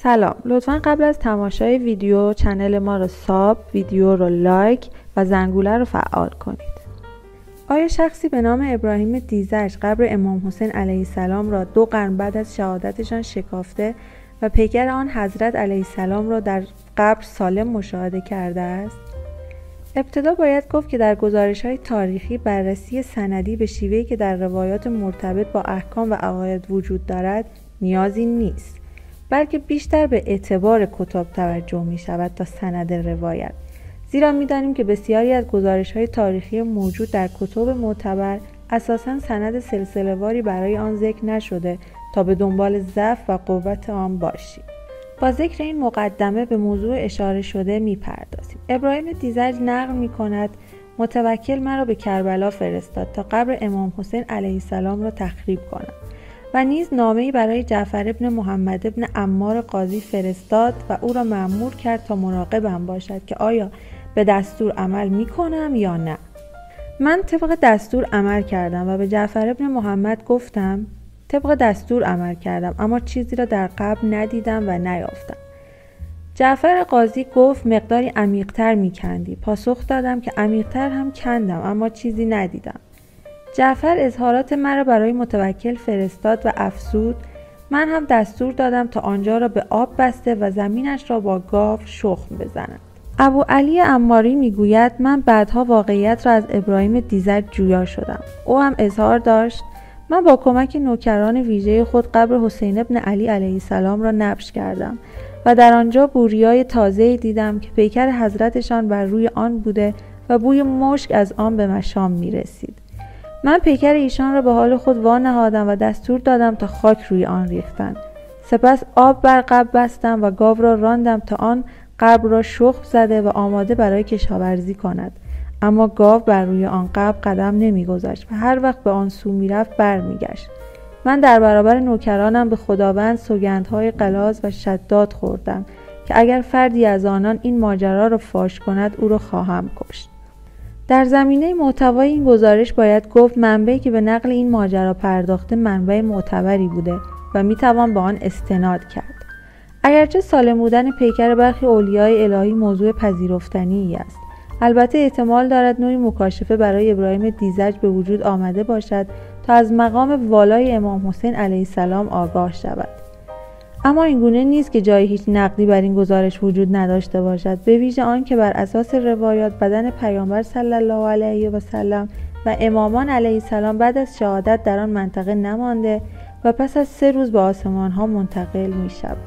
سلام، لطفاً قبل از تماشای ویدیو چنل ما رو ساب، ویدیو رو لایک و زنگوله رو فعال کنید. آیا شخصی به نام ابراهیم دیزج قبر امام حسین علیه السلام را 2 قرن بعد از شهادتشان شکافته و پیکر آن حضرت علیه السلام را در قبر سالم مشاهده کرده است؟ ابتدا باید گفت که در گزارش‌های تاریخی بررسی سندی به شیوهی که در روایات مرتبط با احکام و عقاید وجود دارد نیازی نیست، بلکه بیشتر به اعتبار کتاب توجه می شود تا سند روایت، زیرا می دانیم که بسیاری از گزارش‌های تاریخی موجود در کتب معتبر اساساً سند سلسله‌واری برای آن ذکر نشده تا به دنبال ضعف و قوت آن باشیم. با ذکر این مقدمه به موضوع اشاره شده می پردازیم. ابراهیم دیزج نقل می کند متوکل مرا به کربلا فرستاد تا قبر امام حسین علیه السلام را تخریب کنم و نیز نامه‌ای برای جعفر ابن محمد ابن عمار قاضی فرستاد و او را مأمور کرد تا مراقبم باشد که آیا به دستور عمل می کنم یا نه. من طبق دستور عمل کردم و به جعفر ابن محمد گفتم طبق دستور عمل کردم، اما چیزی را در قبر ندیدم و نیافتم. جعفر قاضی گفت مقداری عمیق‌تر می‌کندی. پاسخ دادم که عمیق‌تر هم کندم، اما چیزی ندیدم. جعفر اظهارات مرا برای متوکل فرستاد و افزود من هم دستور دادم تا آنجا را به آب بسته و زمینش را با گاو شخم بزنند. ابو علی عماری میگوید من بعدها واقعیت را از ابراهیم دیزج جویا شدم. او هم اظهار داشت من با کمک نوکران ویژه خود قبر حسین ابن علی علیه السلام را نبش کردم و در آنجا بوریای تازه‌ای دیدم که پیکر حضرتشان بر روی آن بوده و بوی مشک از آن به مشام می رسید. من پیکر ایشان را به حال خود وانهادم و دستور دادم تا خاک روی آن ریختند. سپس آب بر قبر بستم و گاو را راندم تا آن قبر را شخم زده و آماده برای کشاورزی کند، اما گاو بر روی آن قبر قدم نمی‌گذاشت و هر وقت به آن سو می‌رفت برمیگشت. من در برابر نوکرانم به خداوند سوگندهای غلاظ و شداد خوردم که اگر فردی از آنان این ماجرا را فاش کند او را خواهم کشت. در زمینه محتوای این گزارش باید گفت منبعی که به نقل این ماجرا پرداخته منبع معتبری بوده و میتوان به آن استناد کرد. اگرچه سالم بودن پیکر برخی اولیای الهی موضوع پذیرفتنی است، البته احتمال دارد نوعی مکاشفه برای ابراهیم دیزج به وجود آمده باشد تا از مقام والای امام حسین علیه السلام آگاه شود. اما این گونه نیست که جای هیچ نقدی بر این گزارش وجود نداشته باشد، به ویژه آن که بر اساس روایات بدن پیامبر صلی الله علیه و سلم و امامان علیه السلام بعد از شهادت در آن منطقه نمانده و پس از 3 روز به آسمان ها منتقل می شود.